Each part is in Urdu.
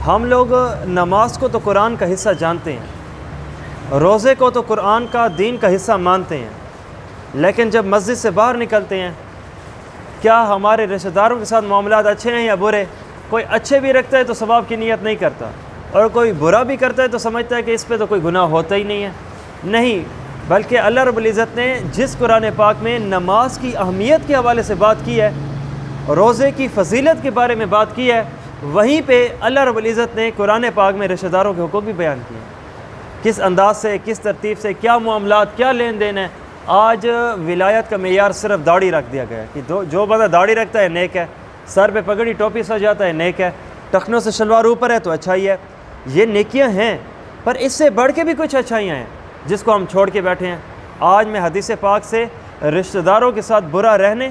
ہم لوگ نماز کو تو قرآن کا حصہ جانتے ہیں، روزے کو تو قرآن کا دین کا حصہ مانتے ہیں، لیکن جب مسجد سے باہر نکلتے ہیں کیا ہمارے رشتہ داروں کے ساتھ معاملات اچھے ہیں یا برے؟ کوئی اچھے بھی رکھتا ہے تو ثواب کی نیت نہیں کرتا، اور کوئی برا بھی کرتا ہے تو سمجھتا ہے کہ اس پہ تو کوئی گناہ ہوتا ہی نہیں ہے۔ نہیں، بلکہ اللہ رب العزت نے جس قرآن پاک میں نماز کی اہمیت کے حوالے سے بات کی ہے، روزے کی فضیلت کے بارے میں بات کی ہے، وہیں پہ اللہ رب العزت نے قرآن پاک میں رشتہ داروں کے حقوق بھی بیان کیے ہیں، کس انداز سے، کس ترتیب سے، کیا معاملات، کیا لین دین ہے۔ آج ولایت کا معیار صرف داڑھی رکھ دیا گیا ہے کہ جو بندہ داڑھی رکھتا ہے نیک ہے، سر پہ پگڑی ٹوپی سجاتا ہے نیک ہے، ٹخنوں سے شلوار اوپر ہے تو اچھائی ہے۔ یہ نیکیاں ہیں، پر اس سے بڑھ کے بھی کچھ اچھائیاں ہیں جس کو ہم چھوڑ کے بیٹھے ہیں۔ آج میں حدیث پاک سے رشتہ داروں کے ساتھ برا رہنے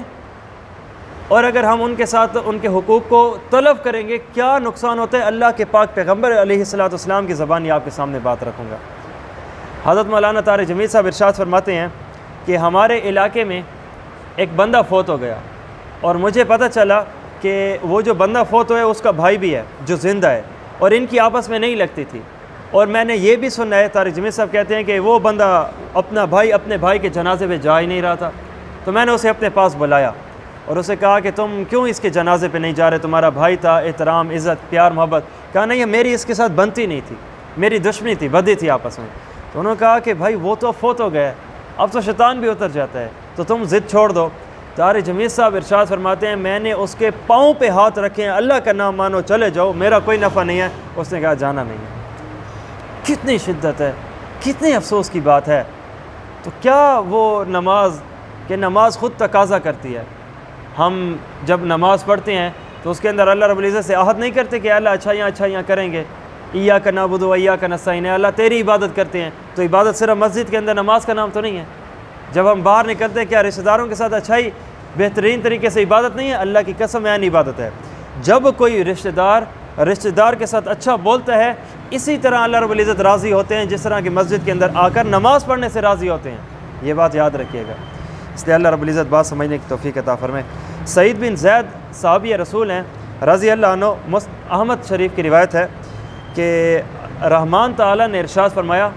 اور اگر ہم ان کے ساتھ ان کے حقوق کو طلب کریں گے کیا نقصان ہوتا ہے، اللہ کے پاک پیغمبر علیہ الصلوۃ والسلام کی زبانی آپ کے سامنے بات رکھوں گا۔ حضرت مولانا طارق جمیل صاحب ارشاد فرماتے ہیں کہ ہمارے علاقے میں ایک بندہ فوت ہو گیا اور مجھے پتہ چلا کہ وہ جو بندہ فوت ہوا ہے اس کا بھائی بھی ہے جو زندہ ہے، اور ان کی آپس میں نہیں لگتی تھی، اور میں نے یہ بھی سنا ہے، طارق جمیل صاحب کہتے ہیں کہ وہ بندہ اپنے بھائی کے جنازے پہ جا ہی نہیں رہا تھا، تو میں نے اسے اپنے پاس بلایا اور اسے کہا کہ تم کیوں اس کے جنازے پہ نہیں جا رہے، تمہارا بھائی تھا، احترام، عزت، پیار، محبت۔ کہا نہیں، میری اس کے ساتھ بنتی نہیں تھی، میری دشمنی تھی، بدی تھی آپس میں۔ تو انہوں نے کہا کہ بھائی وہ تو فوت ہو گیا ہے، اب تو شیطان بھی اتر جاتا ہے، تو تم ضد چھوڑ دو۔ طارق جمیل صاحب ارشاد فرماتے ہیں میں نے اس کے پاؤں پہ ہاتھ رکھے ہیں، اللہ کا نام مانو، چلے جاؤ، میرا کوئی نفع نہیں ہے۔ اس نے کہا جانا نہیں ہے۔ کتنی شدت ہے، کتنی افسوس کی بات ہے۔ تو کیا وہ نماز خود تقاضا کرتی ہے۔ ہم جب نماز پڑھتے ہیں تو اس کے اندر اللہ رب العزت سے عہد نہیں کرتے کہ اللہ اچھائیاں کریں گے، ایاک نعبد و ایاک نستعین، اللہ تیری عبادت کرتے ہیں، تو عبادت صرف مسجد کے اندر نماز کا نام تو نہیں ہے۔ جب ہم باہر نکلتے ہیں کیا رشتہ داروں کے ساتھ اچھائی بہترین طریقے سے عبادت نہیں ہے؟ اللہ کی قسم عین عبادت ہے۔ جب کوئی رشتہ دار کے ساتھ اچھا بولتا ہے، اسی طرح اللہ رب العزت راضی ہوتے ہیں جس طرح کہ مسجد کے اندر آ کر نماز پڑھنے سے راضی ہوتے ہیں۔ یہ بات یاد رکھیے گا، اس لیے اللہ رب العزت بات سمجھنے کی توفیق عطا فرمائے۔ سعید بن زید صحابی رسول ہیں رضی اللہ عنہ، احمد شریف کی روایت ہے کہ رحمان تعالیٰ نے ارشاد فرمایا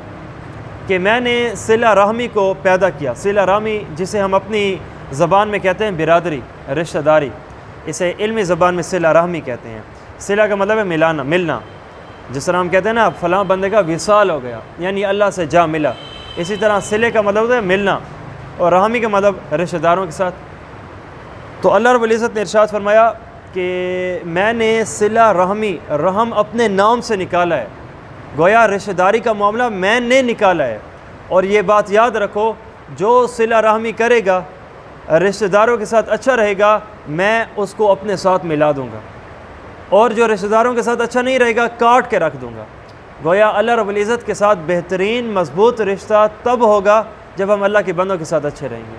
کہ میں نے صلہ رحمی کو پیدا کیا۔ صلہ رحمی جسے ہم اپنی زبان میں کہتے ہیں برادری، رشتہ داری، اسے علمی زبان میں صلہ رحمی کہتے ہیں۔ صلہ کا مطلب ہے ملنا، جس طرح ہم کہتے ہیں نا فلاں بندے کا وصال ہو گیا، یعنی اللہ سے جا ملا، اسی طرح صلے کا مطلب ہے ملنا، اور رحمی کا مطلب رشتہ داروں کے ساتھ۔ تو اللہ رب العزت نے ارشاد فرمایا کہ میں نے صلہ رحم اپنے نام سے نکالا ہے، گویا رشتہ داری کا معاملہ میں نے نکالا ہے۔ اور یہ بات یاد رکھو، جو صلہ رحمی کرے گا، رشتہ داروں کے ساتھ اچھا رہے گا، میں اس کو اپنے ساتھ ملا دوں گا، اور جو رشتہ داروں کے ساتھ اچھا نہیں رہے گا کاٹ کے رکھ دوں گا۔ گویا اللہ رب العزت کے ساتھ بہترین مضبوط رشتہ تب ہوگا جب ہم اللہ کے بندوں کے ساتھ اچھے رہیں گے۔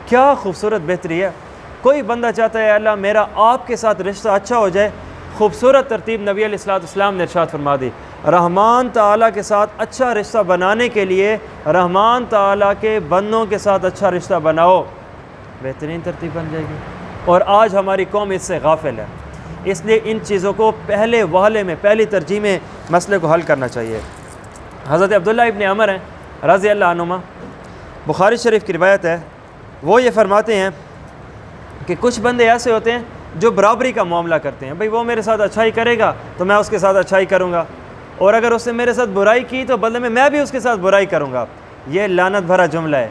کیا خوبصورت بہتری ہے۔ کوئی بندہ چاہتا ہے اللہ میرا آپ کے ساتھ رشتہ اچھا ہو جائے، خوبصورت ترتیب نبی علیہ الصلوۃ والسلام نے ارشاد فرما دی۔ رحمان تعالیٰ کے ساتھ اچھا رشتہ بنانے کے لیے رحمان تعالیٰ کے بندوں کے ساتھ اچھا رشتہ بناؤ، بہترین ترتیب بن جائے گی۔ اور آج ہماری قوم اس سے غافل ہے، اس لیے ان چیزوں کو پہلے وہلے میں، پہلی ترجیح میں مسئلے کو حل کرنا چاہیے۔ حضرت عبداللہ ابن عمر ہیں رضی اللہ عنہما، بخاری شریف کی روایت ہے، وہ یہ فرماتے ہیں کہ کچھ بندے ایسے ہوتے ہیں جو برابری کا معاملہ کرتے ہیں، بھئی وہ میرے ساتھ اچھائی کرے گا تو میں اس کے ساتھ اچھائی کروں گا، اور اگر اس نے میرے ساتھ برائی کی تو بدلے میں بھی اس کے ساتھ برائی کروں گا۔ یہ لعنت بھرا جملہ ہے،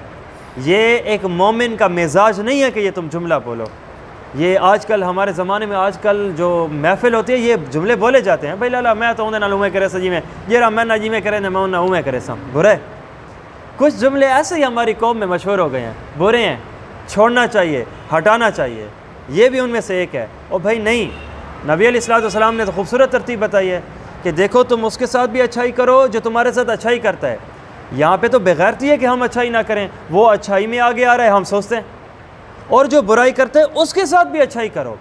یہ ایک مومن کا مزاج نہیں ہے کہ یہ تم جملہ بولو۔ یہ آج کل ہمارے زمانے میں آج کل جو محفل ہوتی ہے یہ جملے بولے جاتے ہیں، بھئی لالا میں تو انہیں نہ کرے سجی میں یہ رہا میں نہ جی میں کرے نہ میں نہ کرے سم برے۔ کچھ جملے ایسے ہی ہماری قوم میں مشہور ہو گئے ہیں، برے ہیں، چھوڑنا چاہیے، ہٹانا چاہیے، یہ بھی ان میں سے ایک ہے۔ اور بھائی نہیں، نبی علیہ الصلوۃ والسلام نے تو خوبصورت ترتیب بتائی ہے کہ دیکھو تم اس کے ساتھ بھی اچھائی کرو جو تمہارے ساتھ اچھائی کرتا ہے۔ یہاں پہ تو بغیرتی ہے کہ ہم اچھائی نہ کریں، وہ اچھائی میں آگے آ رہا ہے ہم سوچتے ہیں، اور جو برائی کرتے ہیں اس کے ساتھ بھی اچھائی کرو۔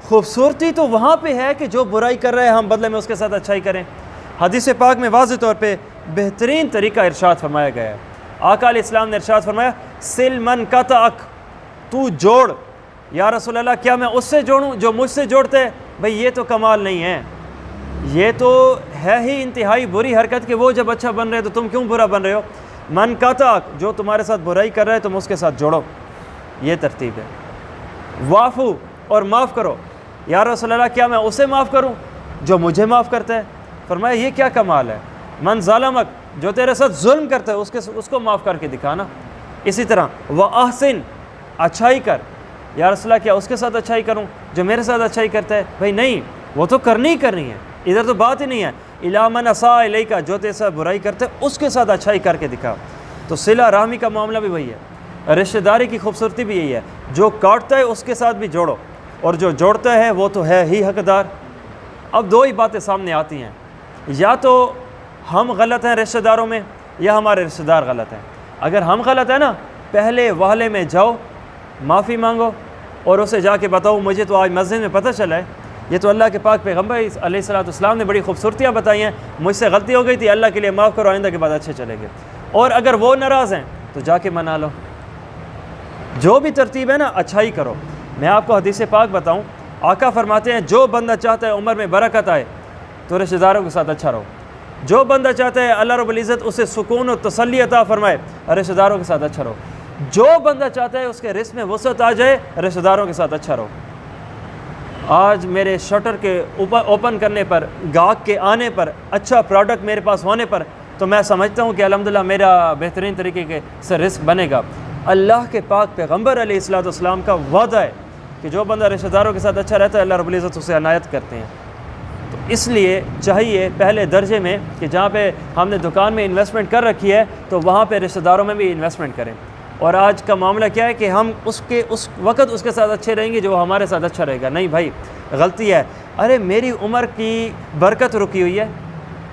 خوبصورتی تو وہاں پہ ہے کہ جو برائی کر رہا ہے ہم بدلے میں اس کے ساتھ اچھائی کریں۔ حدیث پاک میں واضح طور پہ بہترین طریقہ ارشاد فرمایا گیا ہے۔ آقا علیہ السلام نے ارشاد فرمایا سل من قطعک، تو جوڑ۔ یا رسول اللہ کیا میں اس سے جوڑوں جو مجھ سے جوڑتے ہیں؟ بھئی یہ تو کمال نہیں ہے، یہ تو ہے ہی انتہائی بری حرکت کہ وہ جب اچھا بن رہے تو تم کیوں برا بن رہے ہو. من قطعک، جو تمہارے ساتھ برائی کر رہا ہے تم اس کے ساتھ جوڑو. یہ ترتیب ہے. وافو، اور معاف کرو. یا رسول اللہ کیا میں اسے معاف کروں جو مجھے معاف کرتا ہے؟ فرمایا یہ کیا کمال ہے. من ظالمک، جو تیرے ساتھ ظلم کرتا ہے اس کو معاف کر کے دکھانا. اسی طرح وَأَحْسِن، اچھائی کر. یا رسول اللہ کیا اس کے ساتھ اچھائی کروں جو میرے ساتھ اچھائی کرتا ہے؟ بھائی نہیں، وہ تو کرنی ہی کرنی ہے، ادھر تو بات ہی نہیں ہے. اِلَىٰ مَنْ أَسَاءَ إِلَيْكَ، جو تیرے ساتھ برائی کرتے ہے اس کے ساتھ اچھائی کر کے دکھا. تو صلہ رحمی کا معاملہ بھی وہی ہے. رشتہ داری کی خوبصورتی بھی یہی ہے، جو کاٹتا ہے اس کے ساتھ بھی جوڑو، اور جو جوڑتا ہے وہ تو ہے ہی حقدار. اب دو ہی باتیں سامنے آتی ہیں، یا تو ہم غلط ہیں رشتہ داروں میں، یا ہمارے رشتہ دار غلط ہیں. اگر ہم غلط ہیں نا، پہلے وحلے میں جاؤ، معافی مانگو، اور اسے جا کے بتاؤ مجھے تو آج مسجد میں پتہ چلا ہے، یہ تو اللہ کے پاک پیغمبر علیہ السلام نے بڑی خوبصورتیاں بتائی ہیں، مجھ سے غلطی ہو گئی تھی، اللہ کے لیے معاف کرو، آئندہ کے بعد اچھے چلے گئے. اور اگر وہ ناراض ہیں تو جا کے منا لو. جو بھی ترتیب ہے نا، اچھائی کرو. میں آپ کو حدیث پاک بتاؤں، آقا فرماتے ہیں جو بندہ چاہتا ہے عمر میں برکت آئے تو رشتہ داروں کے ساتھ اچھا رہو. جو بندہ چاہتا ہے اللہ رب العزت اسے سکون و تسلی عطا فرمائے، رشتہ داروں کے ساتھ اچھا رہو. جو بندہ چاہتا ہے اس کے رزق میں وسعت آ جائے، رشتہ داروں کے ساتھ اچھا رہو. آج میرے شٹر کے اوپن کرنے پر، گاہک کے آنے پر، اچھا پروڈکٹ میرے پاس ہونے پر تو میں سمجھتا ہوں کہ الحمدللہ میرا بہترین طریقے سے رزق بنے گا. اللہ کے پاک پیغمبر علیہ السلام کا وعدہ ہے کہ جو بندہ رشتہ داروں کے ساتھ اچھا رہتا ہے اللہ رب العزت اسے عنایت کرتے ہیں. تو اس لیے چاہیے پہلے درجے میں کہ جہاں پہ ہم نے دکان میں انویسٹمنٹ کر رکھی ہے تو وہاں پہ رشتہ داروں میں بھی انویسٹمنٹ کریں. اور آج کا معاملہ کیا ہے کہ ہم اس وقت اس کے ساتھ اچھے رہیں گے جو ہمارے ساتھ اچھا رہے گا. نہیں بھائی، غلطی ہے. ارے میری عمر کی برکت رکی ہوئی ہے،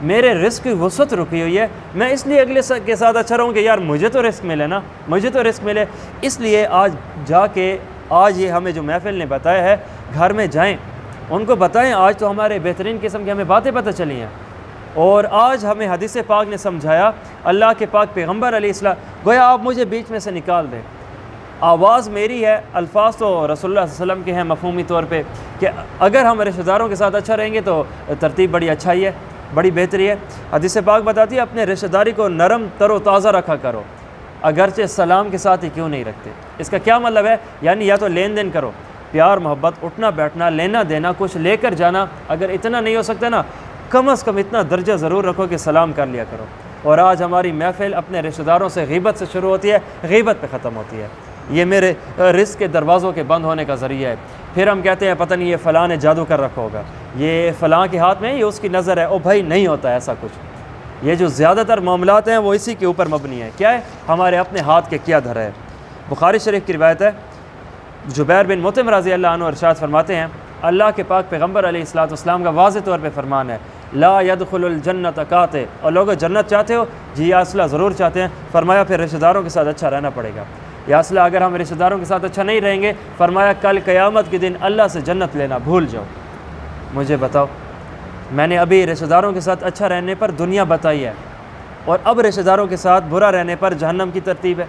میرے رزق کی وسعت رکی ہوئی ہے، میں اس لیے اگلے کے ساتھ اچھا رہوں کہ یار مجھے تو رزق ملے نا، مجھے تو رزق ملے. اس لیے آج جا کے، آج یہ ہمیں جو محفل نے بتایا ہے، گھر میں جائیں ان کو بتائیں. آج تو ہمارے بہترین قسم کی ہمیں باتیں پتہ چلی ہیں، اور آج ہمیں حدیث پاک نے سمجھایا. اللہ کے پاک پیغمبر علیہ السلام گویا آپ مجھے بیچ میں سے نکال دیں، آواز میری ہے، الفاظ تو رسول اللہ صلی اللہ علیہ وسلم کے ہیں مفہومی طور پہ کہ اگر ہم رشتہ داروں کے ساتھ اچھا رہیں گے تو ترتیب بڑی اچھائی ہے، بڑی بہتری ہے. حدیث پاک بتاتی ہے اپنے رشتہ داری کو نرم تر و تازہ رکھا کرو، اگرچہ سلام کے ساتھ ہی کیوں نہیں رکھتے. اس کا کیا مطلب ہے؟ یعنی یا تو لین دین کرو، پیار محبت، اٹھنا بیٹھنا، لینا دینا، کچھ لے کر جانا. اگر اتنا نہیں ہو سکتا نا، کم از کم اتنا درجہ ضرور رکھو کہ سلام کر لیا کرو. اور آج ہماری محفل اپنے رشتہ داروں سے غیبت سے شروع ہوتی ہے، غیبت پہ ختم ہوتی ہے. یہ میرے رزق کے دروازوں کے بند ہونے کا ذریعہ ہے. پھر ہم کہتے ہیں پتہ نہیں یہ فلاں نے جادو کر رکھا ہوگا، یہ فلاں کے ہاتھ میں، یہ اس کی نظر ہے. او بھائی نہیں ہوتا ایسا کچھ. یہ جو زیادہ تر معاملات ہیں وہ اسی کے اوپر مبنی ہے. کیا ہے؟ ہمارے اپنے ہاتھ کے کیا دھرا ہے. بخاری شریف کی روایت ہے، جبیر بن مطعم رضی اللہ عنہ ارشاد فرماتے ہیں اللہ کے پاک پیغمبر علیہ السلام کا واضح طور پہ فرمان ہے، لا يدخل الجنت قاطع. اور لوگ جنت چاہتے ہو؟ جی یا رسول اللہ ضرور چاہتے ہیں. فرمایا پھر رشتہ داروں کے ساتھ اچھا رہنا پڑے گا. یا رسول اللہ اگر ہم رشتہ داروں کے ساتھ اچھا نہیں رہیں گے، فرمایا کل قیامت کے دن اللہ سے جنت لینا بھول جاؤ. مجھے بتاؤ، میں نے ابھی رشتہ داروں کے ساتھ اچھا رہنے پر دنیا بتائی ہے، اور اب رشتہ داروں کے ساتھ برا رہنے پر جہنم کی ترتیب ہے.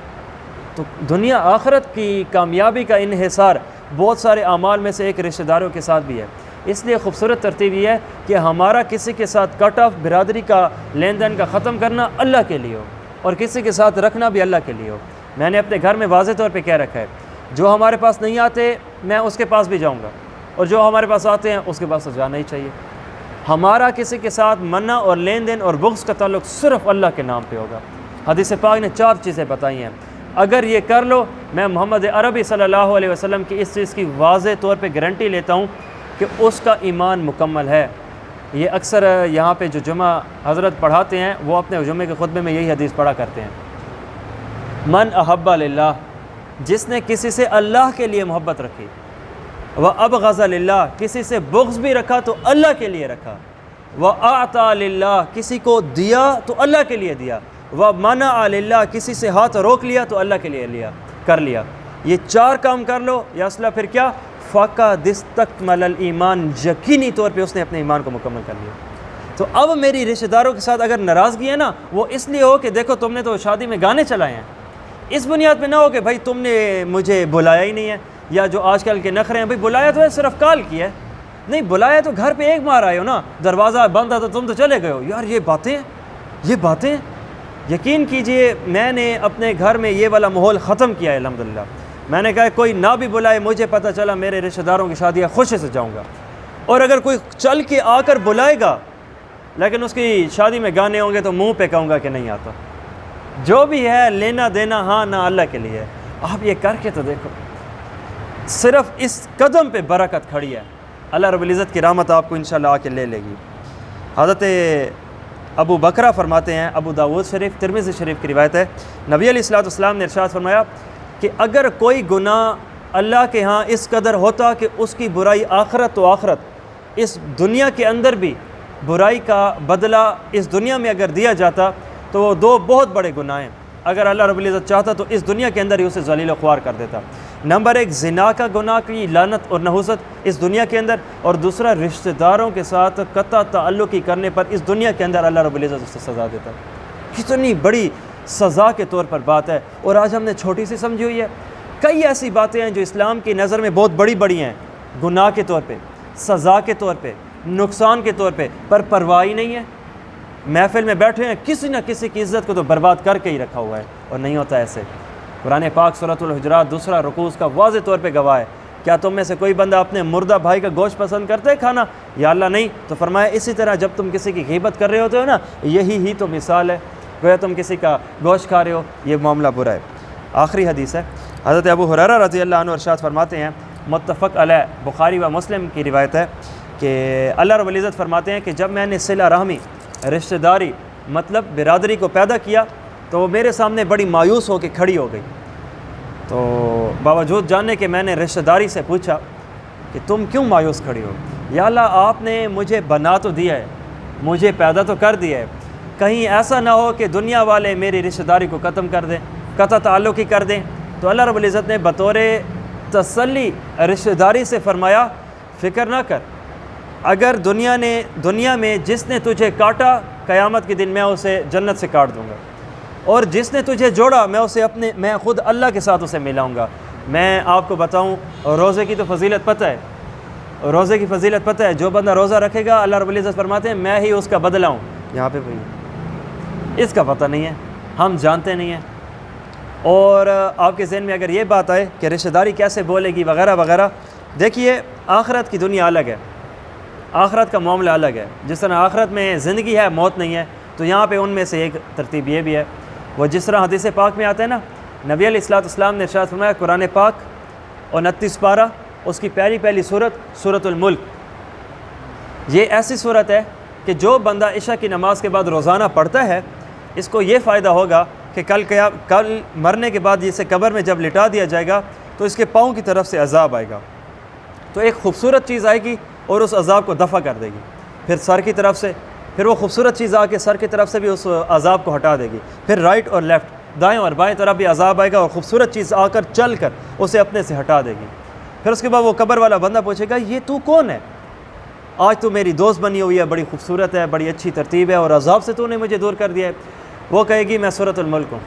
تو دنیا آخرت کی کامیابی کا انحصار بہت سارے اعمال میں سے ایک رشتہ داروں کے ساتھ بھی ہے. اس لیے خوبصورت ترتیب یہ ہے کہ ہمارا کسی کے ساتھ کٹ آف، برادری کا لین دین کا ختم کرنا اللہ کے لیے ہو، اور کسی کے ساتھ رکھنا بھی اللہ کے لیے ہو. میں نے اپنے گھر میں واضح طور پہ کہہ رکھا ہے، جو ہمارے پاس نہیں آتے میں اس کے پاس بھی جاؤں گا، اور جو ہمارے پاس آتے ہیں اس کے پاس تو جانا ہی چاہیے. ہمارا کسی کے ساتھ منع اور لین دین اور بغض کا تعلق صرف اللہ کے نام پہ ہوگا. حدیث پاک نے 4 چیزیں بتائی ہیں، اگر یہ کر لو، میں محمد عربی صلی اللہ علیہ وسلم کی اس چیز کی واضح طور پہ گارنٹی لیتا ہوں کہ اس کا ایمان مکمل ہے. یہ اکثر یہاں پہ جو جمعہ حضرت پڑھاتے ہیں وہ اپنے جمعے کے خطبے میں یہی حدیث پڑھا کرتے ہیں، من احب للہ، جس نے کسی سے اللہ کے لیے محبت رکھی، وابغض للہ، کسی سے بغض بھی رکھا تو اللہ کے لیے رکھا، واعطى للہ، کسی کو دیا تو اللہ کے لیے دیا، ومنع للہ، کسی سے ہاتھ روک لیا تو اللہ کے لیے کر لیا. یہ 4 کام کر لو یا اصلہ پھر کیا، فقد استکمل الایمان، یقینی طور پہ اس نے اپنے ایمان کو مکمل کر لیا. تو اب میری رشتہ داروں کے ساتھ اگر ناراضگی ہے نا، وہ اس لیے ہو کہ دیکھو تم نے تو شادی میں گانے چلائے ہیں، اس بنیاد پہ نہ ہو کہ بھائی تم نے مجھے بلایا ہی نہیں ہے، یا جو آج کل کے نخرے ہیں، بھائی بلایا تو ہے، صرف کال کیا ہے، نہیں بلایا تو گھر پہ ایک مار آئے ہو نا, دروازہ بند تھا تو تم تو چلے گئے ہو. یار یہ باتیں یقین کیجئے میں نے اپنے گھر میں یہ والا ماحول ختم کیا ہے الحمدللہ. میں نے کہا کوئی نہ بھی بلائے, مجھے پتہ چلا میرے رشتہ داروں کی شادی ہے, خوشی سے جاؤں گا. اور اگر کوئی چل کے آ کر بلائے گا لیکن اس کی شادی میں گانے ہوں گے تو منہ پہ کہوں گا کہ نہیں آتا. جو بھی ہے لینا دینا ہاں نہ اللہ کے لیے. آپ یہ کر کے تو دیکھو, صرف اس قدم پہ برکت کھڑی ہے. اللہ رب العزت کی رحمت آپ کو انشاءاللہ آ کے لے لے گی. حضرت ابو بکرہ فرماتے ہیں, ابو داؤد شریف ترمذی شریف کی روایت ہے, نبی علیہ الصلوۃ والسلام نے ارشاد فرمایا کہ اگر کوئی گناہ اللہ کے ہاں اس قدر ہوتا کہ اس کی برائی آخرت تو آخرت, اس دنیا کے اندر بھی برائی کا بدلہ اس دنیا میں اگر دیا جاتا تو وہ دو بہت بڑے گناہ ہیں. اگر اللہ رب العزت چاہتا تو اس دنیا کے اندر ہی اسے ذلیل و خوار کر دیتا. نمبر 1 زنا کا گناہ کی لعنت اور نحوست اس دنیا کے اندر, اور دوسرا رشتہ داروں کے ساتھ قطع تعلقی کرنے پر اس دنیا کے اندر اللہ رب العزت اسے سزا دیتا. کتنی بڑی سزا کے طور پر بات ہے, اور آج ہم نے چھوٹی سی سمجھی ہوئی ہے. کئی ایسی باتیں ہیں جو اسلام کی نظر میں بہت بڑی بڑی ہیں, گناہ کے طور پہ, سزا کے طور پہ, نقصان کے طور پہ, پر پرواہ ہی نہیں ہے. محفل میں بیٹھے ہیں, کسی نہ کسی کی عزت کو تو برباد کر کے ہی رکھا ہوا ہے, اور نہیں ہوتا ایسے. قرآن پاک سورۃ الحجرات دوسرا رکوع اس کا واضح طور پہ گواہ ہے. کیا تم میں سے کوئی بندہ اپنے مردہ بھائی کا گوشت پسند کرتا ہے کھانا؟ یا اللہ نہیں. تو فرمایا اسی طرح جب تم کسی کی غیبت کر رہے ہوتے ہو نا, یہی ہی تو مثال ہے, گویا تم کسی کا گوشت کھا رہے ہو, یہ معاملہ برا ہے. آخری حدیث ہے, حضرت ابو ہریرہ رضی اللہ عنہ ارشاد فرماتے ہیں, متفق علیہ بخاری و مسلم کی روایت ہے کہ اللہ رب العزت فرماتے ہیں کہ جب میں نے صلہ رحمی رشتہ داری مطلب برادری کو پیدا کیا تو وہ میرے سامنے بڑی مایوس ہو کے کھڑی ہو گئی. تو باوجود جاننے کہ میں نے رشتہ داری سے پوچھا کہ تم کیوں مایوس کھڑی ہو؟ یا اللہ آپ نے مجھے بنا تو دیا ہے, مجھے پیدا تو کر دیا ہے, کہیں ایسا نہ ہو کہ دنیا والے میری رشتہ داری کو ختم کر دیں, قطع تعلق ہی کر دیں. تو اللہ رب العزت نے بطور تسلی رشتہ داری سے فرمایا فکر نہ کر, اگر دنیا میں جس نے تجھے کاٹا قیامت کے دن میں اسے جنت سے کاٹ دوں گا, اور جس نے تجھے جوڑا میں خود اللہ کے ساتھ اسے ملاؤں گا. میں آپ کو بتاؤں, روزے کی تو فضیلت پتہ ہے, روزے کی فضیلت پتہ ہے. جو بندہ روزہ رکھے گا اللہ رب العزت فرماتے ہیں میں ہی اس کا بدلہ ہوں. یہاں پہ اس کا پتہ نہیں ہے, ہم جانتے نہیں ہیں. اور آپ کے ذہن میں اگر یہ بات آئے کہ رشتہ داری کیسے بولے گی وغیرہ وغیرہ, دیکھیے آخرت کی دنیا الگ ہے, آخرت کا معاملہ الگ ہے. جس طرح آخرت میں زندگی ہے موت نہیں ہے, تو یہاں پہ ان میں سے ایک ترتیب یہ بھی ہے. وہ جس طرح حدیث پاک میں آتا ہے نا, نبی علیہ الصلوۃ والسلام نے ارشاد فرمایا قرآن پاک 29 پارہ اس کی پہلی صورت سورۃ الملک, یہ ایسی صورت ہے کہ جو بندہ عشاء کی نماز کے بعد روزانہ پڑھتا ہے اس کو یہ فائدہ ہوگا کہ کل مرنے کے بعد اسے قبر میں جب لٹا دیا جائے گا تو اس کے پاؤں کی طرف سے عذاب آئے گا, تو ایک خوبصورت چیز آئے گی اور اس عذاب کو دفع کر دے گی. پھر سر کی طرف سے, پھر وہ خوبصورت چیز آ کے سر کی طرف سے بھی اس عذاب کو ہٹا دے گی. پھر رائٹ اور لیفٹ دائیں اور بائیں طرف بھی عذاب آئے گا اور خوبصورت چیز آ کر چل کر اسے اپنے سے ہٹا دے گی. پھر اس کے بعد وہ قبر والا بندہ پوچھے گا یہ تو کون ہے؟ آج تو میری دوست بنی ہوئی ہے, بڑی خوبصورت ہے, بڑی اچھی ترتیب ہے, اور عذاب سے تو نے مجھے دور کر دیا ہے. وہ کہے گی میں سورۃ الملک ہوں.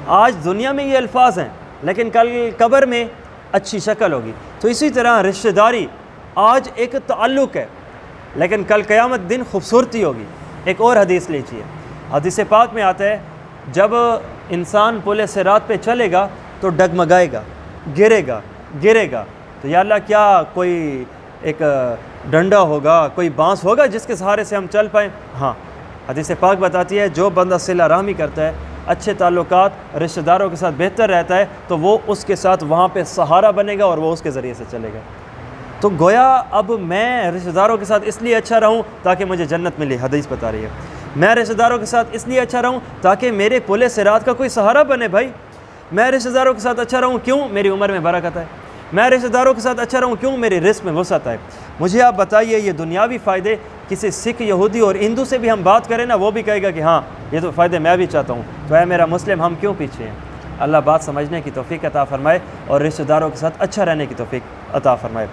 آج دنیا میں یہ الفاظ ہیں لیکن کل قبر میں اچھی شکل ہوگی. تو اسی طرح رشتہ داری آج ایک تعلق ہے لیکن کل قیامت دن خوبصورتی ہوگی. ایک اور حدیث لیجیے, حدیث پاک میں آتا ہے جب انسان پل صراط پہ چلے گا تو ڈگمگائے گا, گرے گا. تو یا اللہ کیا کوئی ایک ڈنڈا ہوگا, کوئی بانس ہوگا جس کے سہارے سے ہم چل پائیں؟ ہاں, حدیث پاک بتاتی ہے جو بندہ صلہ رحمی کرتا ہے, اچھے تعلقات رشتہ داروں کے ساتھ بہتر رہتا ہے, تو وہ اس کے ساتھ وہاں پہ سہارا بنے گا اور وہ اس کے ذریعے سے چلے گا. تو گویا اب میں رشتہ داروں کے ساتھ اس لیے اچھا رہوں تاکہ مجھے جنت ملے, حدیث بتا رہی ہے. میں رشتہ داروں کے ساتھ اس لیے اچھا رہوں تاکہ میرے پل صراط کا کوئی سہارا بنے. بھائی میں رشتہ داروں کے ساتھ اچھا رہوں کیوں؟ میری عمر میں برکت ہے. میں رشتہ داروں کے ساتھ اچھا رہوں کیوں؟ میرے رزق میں وسعت ہے. مجھے آپ بتائیے یہ دنیاوی فائدے کسی سکھ, یہودی اور ہندو سے بھی ہم بات کریں نا, وہ بھی کہے گا کہ ہاں یہ تو فائدے میں بھی چاہتا ہوں. تو اے میرا مسلم ہم کیوں پیچھے ہیں؟ اللہ بات سمجھنے کی توفیق عطا فرمائے اور رشتہ داروں کے ساتھ اچھا رہنے کی توفیق عطا فرمائے.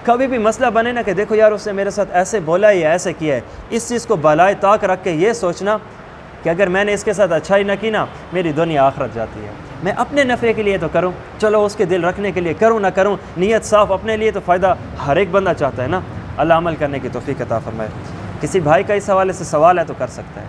کبھی بھی مسئلہ بنے نا کہ دیکھو یار اس نے میرے ساتھ ایسے بولا ہے یا ایسے کیا ہے, اس چیز کو بالائے طاق رکھ کے یہ سوچنا کہ اگر میں نے اس کے ساتھ اچھائی نہ کی نا میری دنیا آخرت جاتی ہے. میں اپنے نفع کے لیے تو کروں, چلو اس کے دل رکھنے کے لیے کروں نہ کروں, نیت صاف اپنے لیے تو فائدہ ہر ایک بندہ چاہتا ہے نا. اللہ عمل کرنے کی توفیق عطا فرمائے۔ کسی بھائی کا اس حوالے سے سوال ہے تو کر سکتا ہے۔